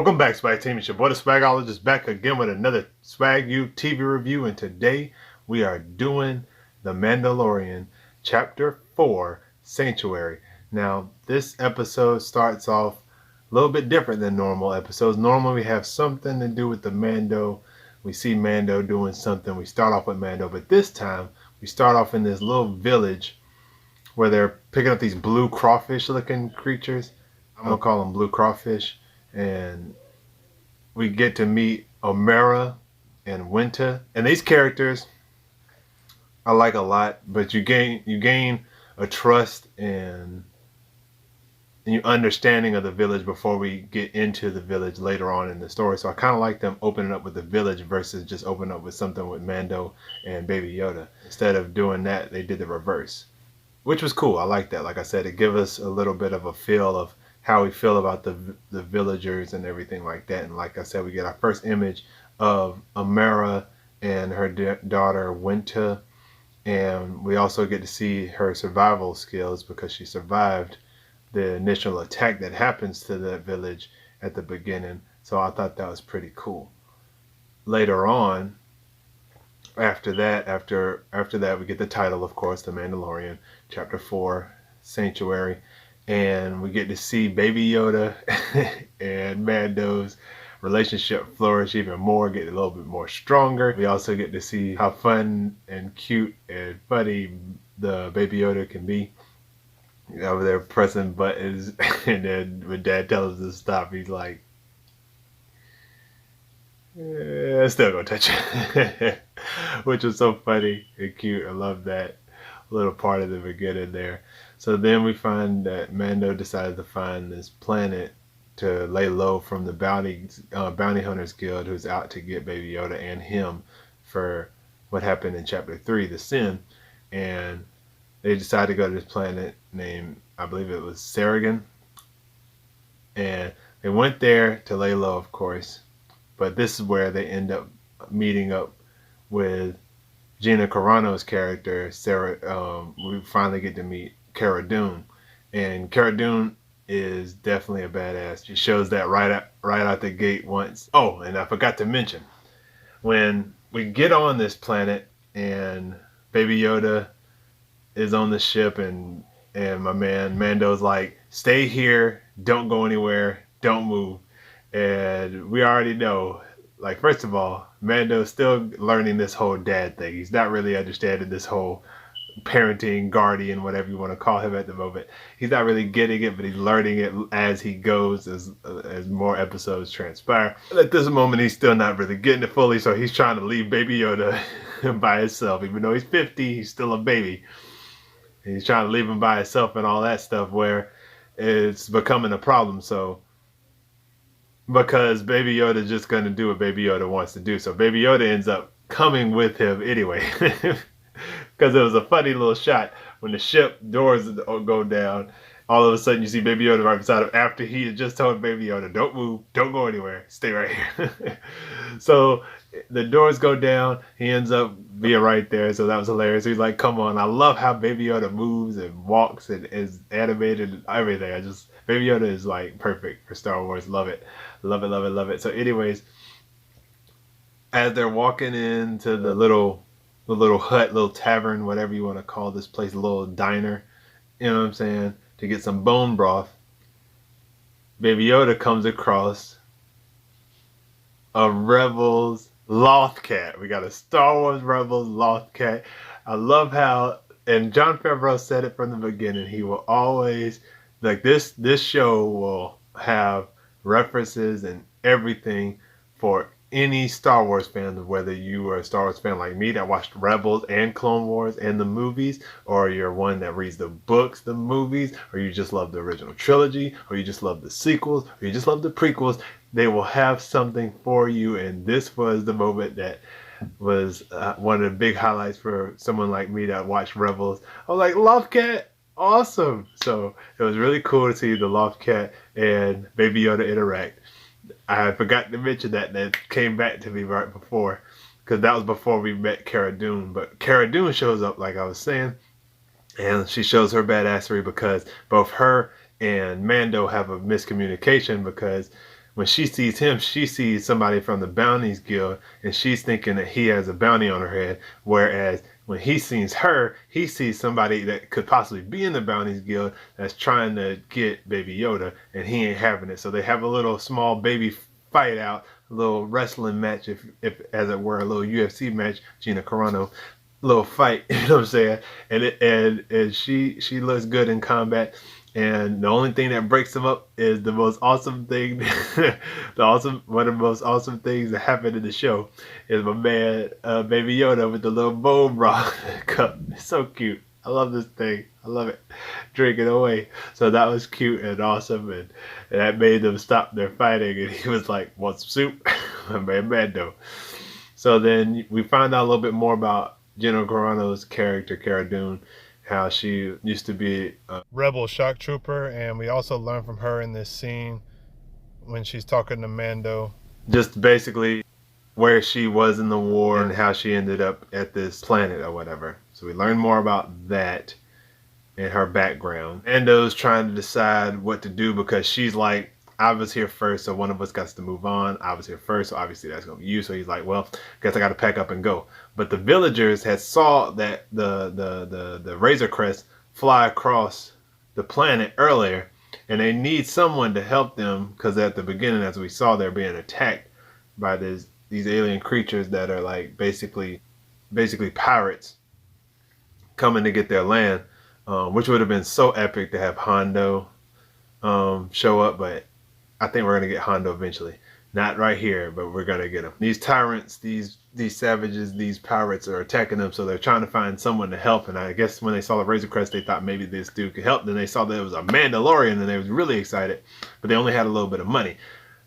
Welcome back, Swag Team. It's your boy, the Swagologist, back again with another SwagU TV review. And today we are doing The Mandalorian, Chapter 4, Sanctuary. Now, this episode starts off a little bit different than normal episodes. Normally, we have something to do with the Mando. We see Mando doing something. We start off with Mando. But this time, we start off in this little village where they're picking up these blue crawfish-looking creatures. I'm going to call them blue crawfish. And we get to meet Omera and Winter. And these characters I like a lot, but you gain a trust and you understanding of the village before we get into the village later on in the story. So I kind of like them opening up with the village versus just opening up with something with Mando and Baby Yoda. Instead of doing that, they did the reverse, which was cool. I like that. Like I said, it gives us a little bit of a feel of how we feel about the villagers and everything like that. And like I said, we get our first image of Omera and her daughter Winter, and we also get to see her survival skills because she survived the initial attack that happens to that village at the beginning. So I thought that was pretty cool. Later on, after that we get the title, of course, The Mandalorian, Chapter 4, Sanctuary. And we get to see Baby Yoda and Mando's relationship flourish even more, get a little bit more stronger. We also get to see how fun and cute and funny the Baby Yoda can be. Over there pressing buttons, and then when Dad tells him to stop, he's like, still gonna touch it. Which was so funny and cute. I love that little part of the beginning there. So then we find that Mando decided to find this planet to lay low from the bounty hunters guild who's out to get Baby Yoda and him for what happened in Chapter 3, the Sin. And they decided to go to this planet named, I believe it was Saragon. And they went there to lay low, of course. But this is where they end up meeting up with Gina Carano's character, Sarah. We finally get to meet Cara Dune, and Cara Dune is definitely a badass. She shows that right out the gate once. Oh, and I forgot to mention, when we get on this planet and Baby Yoda is on the ship, and my man Mando's like, stay here, don't go anywhere, don't move. And we already know, like, first of all, Mando's still learning this whole dad thing. He's not really understanding this whole parenting, guardian, whatever you want to call him at the moment. He's not really getting it, but he's learning it as he goes, as more episodes transpire. At this moment, he's still not really getting it fully, so he's trying to leave Baby Yoda by himself. Even though he's 50, he's still a baby. And he's trying to leave him by himself and all that stuff, where it's becoming a problem. So because Baby Yoda is just going to do what Baby Yoda wants to do. So Baby Yoda ends up coming with him anyway. Because it was a funny little shot when the ship doors go down. All of a sudden you see Baby Yoda right beside him after he had just told Baby Yoda, don't move, don't go anywhere, stay right here. So the doors go down, he ends up being right there, so that was hilarious. He's like, come on. I love how Baby Yoda moves and walks and is animated and everything. Baby Yoda is like perfect for Star Wars. Love it. Love it, love it, love it. So anyways, as they're walking into the little hut, little tavern, whatever you want to call this place, a little diner, you know what I'm saying, to get some bone broth, Baby Yoda comes across a Rebels Loth Cat. We got a Star Wars Rebels Loth Cat. I love how, and Jon Favreau said it from the beginning, he will always, like, this show will have references and everything for any Star Wars fan, whether you are a Star Wars fan like me that watched Rebels and Clone Wars and the movies, or you're one that reads the books, the movies, or you just love the original trilogy, or you just love the sequels, or you just love the prequels. They will have something for you, and this was the moment that was one of the big highlights for someone like me that watched Rebels. I was like, Loth Cat, awesome! So it was really cool to see the Loth Cat and Baby Yoda interact. I forgot to mention that came back to me right before, because that was before we met Cara Dune. But Cara Dune shows up, like I was saying, and she shows her badassery because both her and Mando have a miscommunication, because when she sees him, she sees somebody from the Bounties Guild, and she's thinking that he has a bounty on her head. Whereas when he sees her, he sees somebody that could possibly be in the Bounties Guild that's trying to get Baby Yoda, and he ain't having it. So they have a little small baby fight out, a little wrestling match, if as it were, a little UFC match, Gina Carano, little fight, you know what I'm saying? And she looks good in combat. And the only thing that breaks them up is the most awesome thing, one of the most awesome things that happened in the show is my man, Baby Yoda with the little bone broth cup. It's so cute. I love this thing. I love it. Drink it away. So that was cute and awesome, and that made them stop their fighting. And he was like, "Want some soup?" My man Mando. So then we find out a little bit more about General Carano's character, Cara Dune, how she used to be a rebel shock trooper, and we also learn from her in this scene when she's talking to Mando, just basically where she was in the war and how she ended up at this planet or whatever. So we learn more about that and her background. Mando's trying to decide what to do because she's like, I was here first, so one of us got to move on. I was here first, so obviously that's going to be you. So he's like, well, guess I got to pack up and go. But the villagers had saw that the Razor Crest fly across the planet earlier, and they need someone to help them because at the beginning, as we saw, they're being attacked by these alien creatures that are like basically pirates coming to get their land, which would have been so epic to have Hondo show up, but I think we're going to get Hondo eventually. Not right here, but we're going to get him. These tyrants, these savages, these pirates are attacking them, so they're trying to find someone to help. And I guess when they saw the Razor Crest, they thought maybe this dude could help. Then they saw that it was a Mandalorian, and they was really excited, but they only had a little bit of money.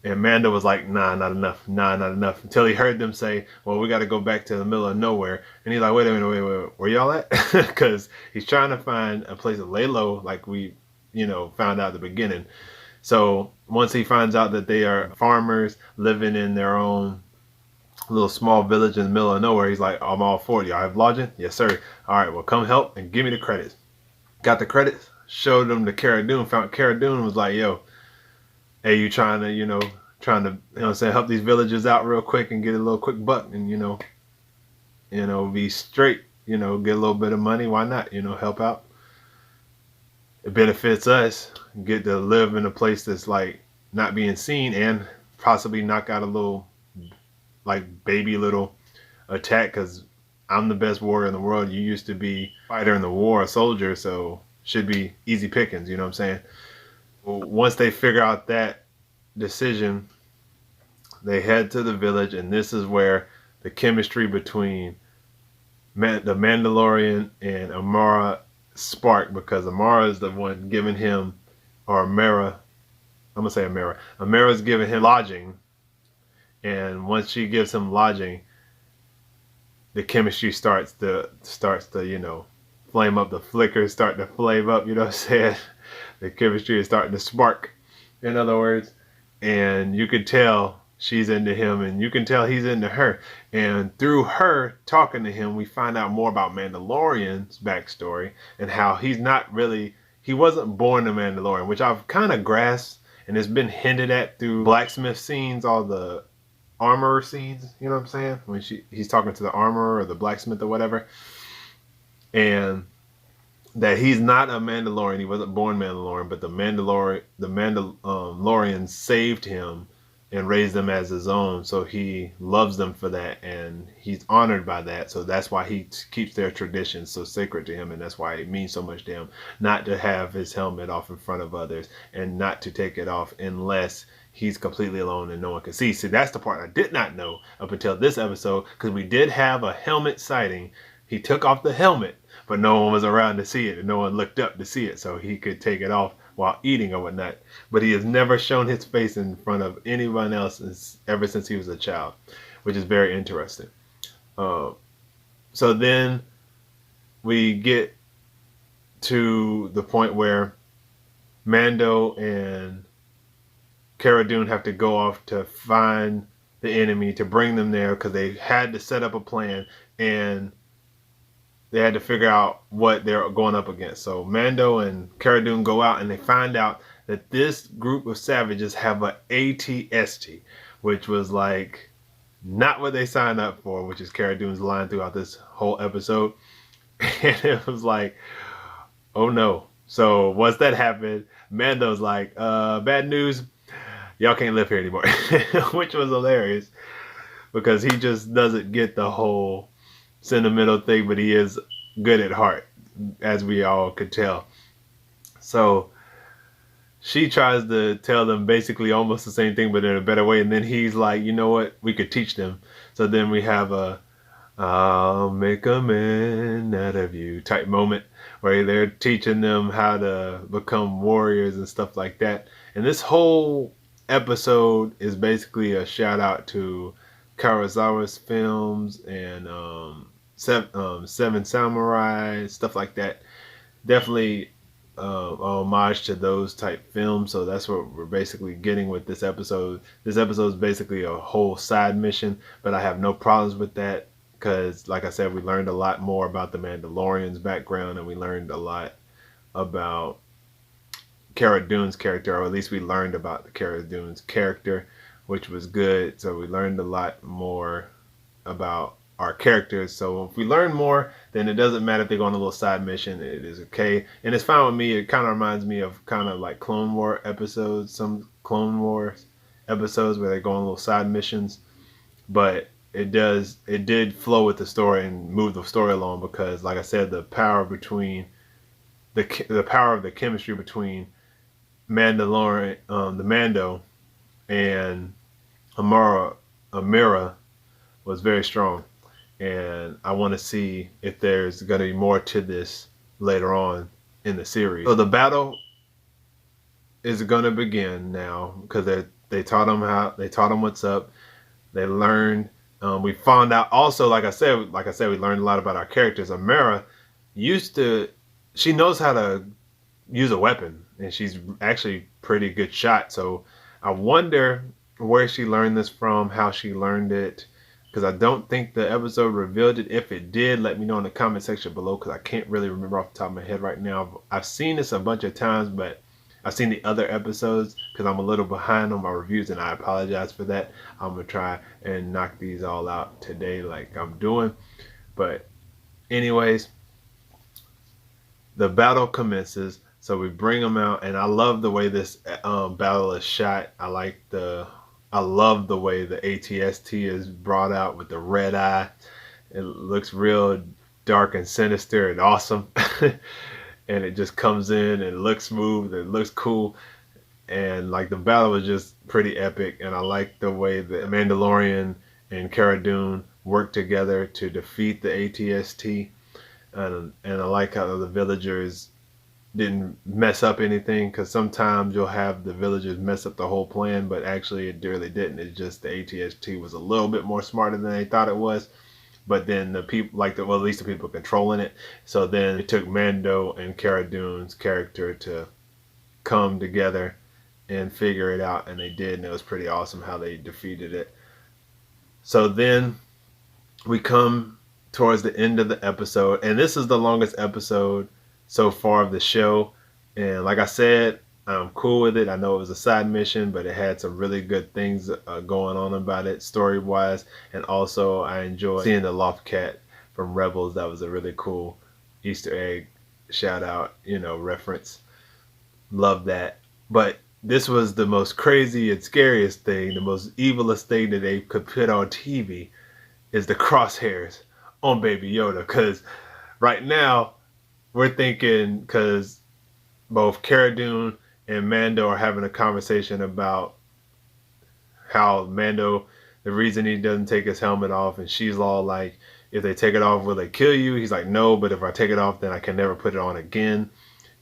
And Mando was like, nah, not enough. Nah, not enough. Until he heard them say, well, we got to go back to the middle of nowhere. And he's like, wait a minute, wait. Where y'all at? Because he's trying to find a place to lay low, like we, found out at the beginning. So once he finds out that they are farmers living in their own little small village in the middle of nowhere, he's like, I'm all for it. Y'all have lodging? Yes, sir. All right, well, come help and give me the credits. Got the credits, showed them to Cara Dune, found Cara Dune and was like, yo, hey, you trying to, help these villagers out real quick and get a little quick buck and, be straight, get a little bit of money. Why not, help out? It benefits us, get to live in a place that's like not being seen and possibly knock out a little like baby little attack because I'm the best warrior in the world. You used to be a fighter in the war, a soldier, so should be easy pickings, you know what I'm saying? Once they figure out that decision, they head to the village, and this is where the chemistry between the Mandalorian and Amara spark, because Amara is the one giving him, or Amara, I'm gonna say Amara. Amara's giving him lodging, and once she gives him lodging, the chemistry starts to flame up. The flickers start to flame up. You know what I'm saying? The chemistry is starting to spark, in other words, and you could tell she's into him, and you can tell he's into her. And through her talking to him, we find out more about Mandalorian's backstory and how he wasn't born a Mandalorian, which I've kind of grasped, and it's been hinted at through blacksmith scenes, all the armorer scenes, you know what I'm saying? When he's talking to the armorer or the blacksmith or whatever. And that he's not a Mandalorian. He wasn't born Mandalorian, but the Mandalorian saved him and raised them as his own. So he loves them for that, and he's honored by that. So that's why he keeps their traditions so sacred to him, and that's why it means so much to him not to have his helmet off in front of others and not to take it off unless he's completely alone and no one can see. See, that's the part I did not know up until this episode, because we did have a helmet sighting. He took off the helmet, but no one was around to see it, and no one looked up to see it, so he could take it off while eating or whatnot. But he has never shown his face in front of anyone else ever since he was a child, which is very interesting. So then we get to the point where Mando and Cara Dune have to go off to find the enemy to bring them there, because they had to set up a plan. And they had to figure out what they're going up against. So Mando and Cara Dune go out and they find out that this group of savages have a ATST, which was like not what they signed up for, which is Cara Dune's line throughout this whole episode. And it was like, oh no. So once that happened, Mando's like, bad news, y'all can't live here anymore. Which was hilarious because he just doesn't get the whole sentimental thing, but he is good at heart, as we all could tell. So she tries to tell them basically almost the same thing, but in a better way. And then he's like, you know what? We could teach them. So then we have a I'll make a man out of you type moment where they're teaching them how to become warriors and stuff like that. And this whole episode is basically a shout out to Kurosawa's films and Seven Samurai, stuff like that. Definitely homage to those type films. So that's what we're basically getting with this episode. This episode is basically a whole side mission, but I have no problems with that because, like I said, we learned a lot more about the Mandalorian's background, and we learned a lot about Cara Dune's character, or at least we learned about the Cara Dune's character, which was good. So we learned a lot more about our characters. So if we learn more, then it doesn't matter if they go on a little side mission. It is okay, and it's fine with me. It kind of reminds me of kind of like Clone War episodes, some Clone Wars episodes where they go on little side missions. But it did flow with the story and move the story along because, like I said, the power between the power of the chemistry between Mandalorian, the Mando, and Amira was very strong. And I want to see if there's going to be more to this later on in the series. So the battle is going to begin now because they taught them what's up. They learned. We found out also, like I said, we learned a lot about our characters. Amira she knows how to use a weapon, and she's actually pretty good shot. So I wonder where she learned this from, how she learned it, because I don't think the episode revealed it. If it did, let me know in the comment section below because I can't really remember off the top of my head right now. I've seen this a bunch of times, but I've seen the other episodes because I'm a little behind on my reviews, and I apologize for that. I'm going to try and knock these all out today like I'm doing. But anyways, the battle commences. So we bring them out, and I love the way this battle is shot. I love the way the ATST is brought out with the red eye. It looks real dark and sinister and awesome. And it just comes in and it looks smooth, it looks cool. And like the battle was just pretty epic. And I like the way the Mandalorian and Cara Dune work together to defeat the ATST. And I like how the villagers didn't mess up anything, because sometimes you'll have the villagers mess up the whole plan, but actually it really didn't. It's just the ATST was a little bit more smarter than they thought it was. But then the people, at least the people controlling it. So then it took Mando and Cara Dune's character to come together and figure it out, and they did, and it was pretty awesome how they defeated it. So then we come towards the end of the episode, and this is the longest episode so far of the show. And like I said, I'm cool with it. I know it was a side mission, but it had some really good things going on about it story-wise. And also I enjoyed seeing the Loft Cat from Rebels. That was a really cool Easter egg shout out, reference. Love that. But this was the most crazy and scariest thing, the most evilest thing that they could put on TV is the crosshairs on Baby Yoda. Because right now we're thinking, because both Cara Dune and Mando are having a conversation about how Mando, the reason he doesn't take his helmet off, and she's all like, if they take it off, will they kill you? He's like, no, but if I take it off, then I can never put it on again.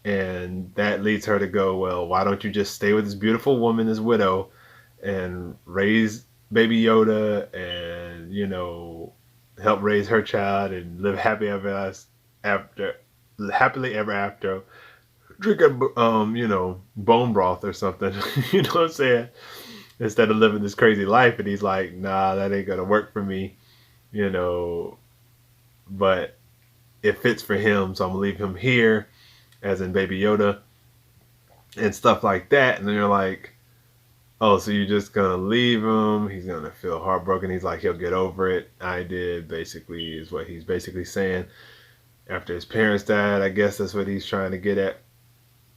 And that leads her to go, well, why don't you just stay with this beautiful woman, this widow, and raise Baby Yoda and, help raise her child and live happily ever after, drinking, bone broth or something. You know what I'm saying? Instead of living this crazy life. And he's like, nah, that ain't gonna work for me, But it fits for him, so I'm gonna leave him here, as in Baby Yoda and stuff like that. And then you're like, oh, so you're just gonna leave him? He's gonna feel heartbroken. He's like, he'll get over it. I did, basically, is what he's basically saying. After his parents died, I guess that's what he's trying to get at.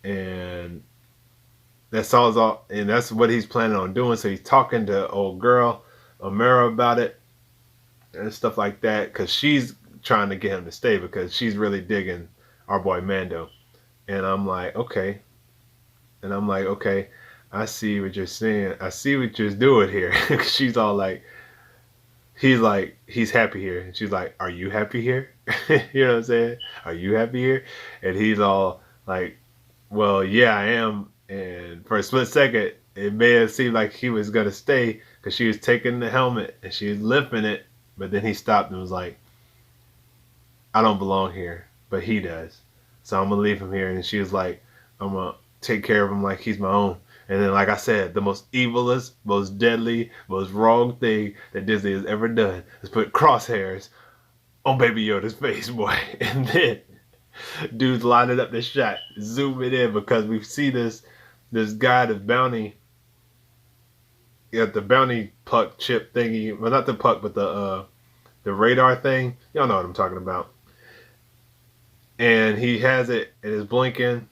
And and that's what he's planning on doing. So he's talking to old girl Amara about it and stuff like that, because she's trying to get him to stay because she's really digging our boy Mando. And I'm like, okay. And I'm like, okay, I see what you're saying. I see what you're doing here. She's all like, he's happy here. And she's like, are you happy here? You know what I'm saying? Are you happy here? And he's all like, well, yeah, I am. And for a split second, it may have seemed like he was going to stay because she was taking the helmet and she was lifting it. But then he stopped and was like, I don't belong here, but he does. So I'm going to leave him here. And she was like, I'm going to take care of him like he's my own. And then, like I said, the most evilest, most deadly, most wrong thing that Disney has ever done is put crosshairs on Baby Yoda's face, boy. And then dude's lining up the shot, zooming in, because we see this guy, this bounty, the bounty puck chip thingy. Well, not the puck, but the radar thing. Y'all know what I'm talking about. And he has it, and it's blinking.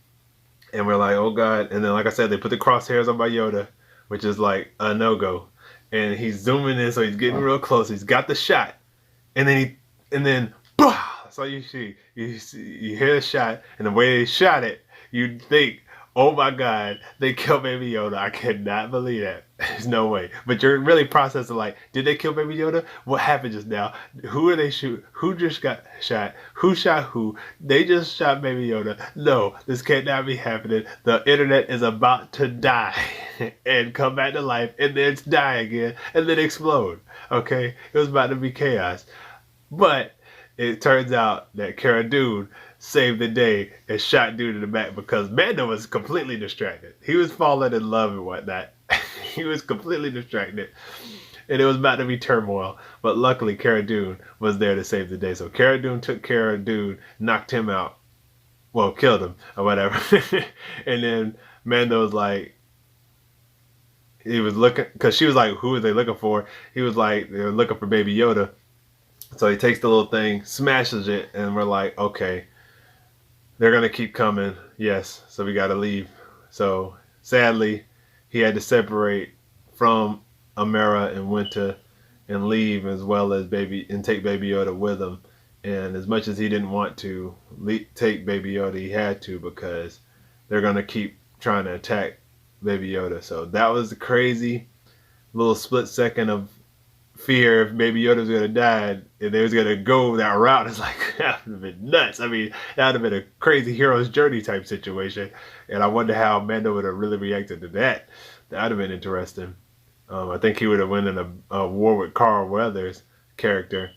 And we're like, oh God. And then, like I said, they put the crosshairs on by Yoda, which is like a no-go. And he's zooming in, so he's getting real close. He's got the shot. And then, bah! That's all you see. You hear the shot, and the way they shot it, you'd think, oh my God, they killed Baby Yoda. I cannot believe that. There's no way. But you're really processing like, did they kill Baby Yoda? What happened just now? Who are they shoot? Who just got shot? Who shot who? They just shot Baby Yoda. No, this cannot be happening. The internet is about to die and come back to life and then die again and then explode. Okay? It was about to be chaos. But it turns out that Cara Dune saved the day and shot dude in the back because Mando was completely distracted. He was falling in love and whatnot. He was completely distracted. And it was about to be turmoil. But luckily, Cara Dune was there to save the day. So Cara Dune took care of dude, knocked him out. Well, killed him or whatever. And then Mando was like, he was looking, because she was like, who are they looking for? He was like, they're looking for Baby Yoda. So he takes the little thing, smashes it, and we're like, okay, they're going to keep coming. Yes, so we got to leave. So sadly, he had to separate from Amara and Winter and leave, as well as take Baby Yoda with him. And as much as he didn't want to take Baby Yoda, he had to, because they're going to keep trying to attack Baby Yoda. So that was a crazy little split second of fear if Baby Yoda was going to die and they was going to go that route. It's like, that would have been nuts. I mean, that would have been a crazy hero's journey type situation. And I wonder how Mando would have really reacted to that. That would have been interesting. I think he would have went in a war with Carl Weathers' character.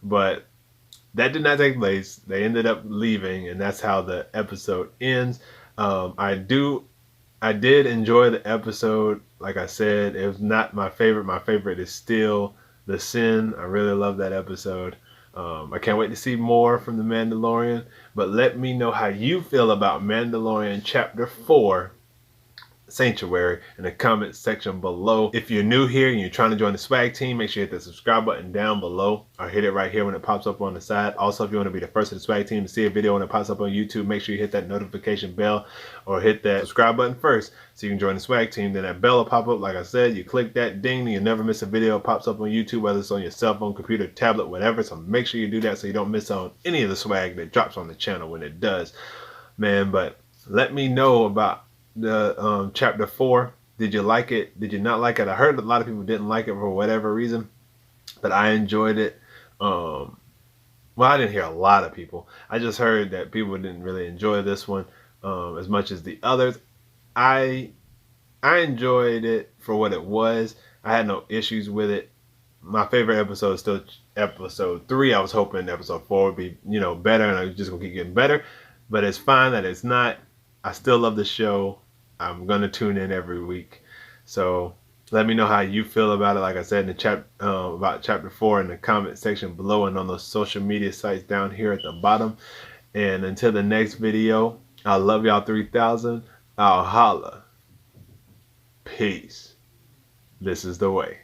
But that did not take place. They ended up leaving, and that's how the episode ends. I did enjoy the episode. Like I said, it was not my favorite. My favorite is still The Sin. I really love that episode. I can't wait to see more from The Mandalorian. But let me know how you feel about Mandalorian Chapter 4, Sanctuary, in the comment section below. If you're new here and you're trying to join the swag team, make sure you hit the subscribe button down below, or hit it right here when it pops up on the side. Also, if you want to be the first of the swag team to see a video when it pops up on YouTube, make sure you hit that notification bell or hit that subscribe button first so you can join the swag team. Then that bell will pop up. Like I said, you click that ding and you never miss a video. It pops up on YouTube, whether it's on your cell phone, computer, tablet, whatever. So make sure you do that so you don't miss on any of the swag that drops on the channel when it does, man. But let me know about the chapter 4. Did you like it? Did you not like it? I heard a lot of people didn't like it for whatever reason, but I enjoyed it. Well, I didn't hear a lot of people. I just heard that people didn't really enjoy this one as much as the others. I enjoyed it for what it was. I had no issues with it. My favorite episode is still episode 3. I was hoping episode 4 would be, better, and I was just gonna keep getting better. But it's fine that it's not. I still love the show. I'm going to tune in every week. So Let me know how you feel about it. Like I said in the about chapter 4 in the comment section below and on those social media sites down here at the bottom. And until the next video, I love y'all 3000. I'll holla. Peace. This is the way.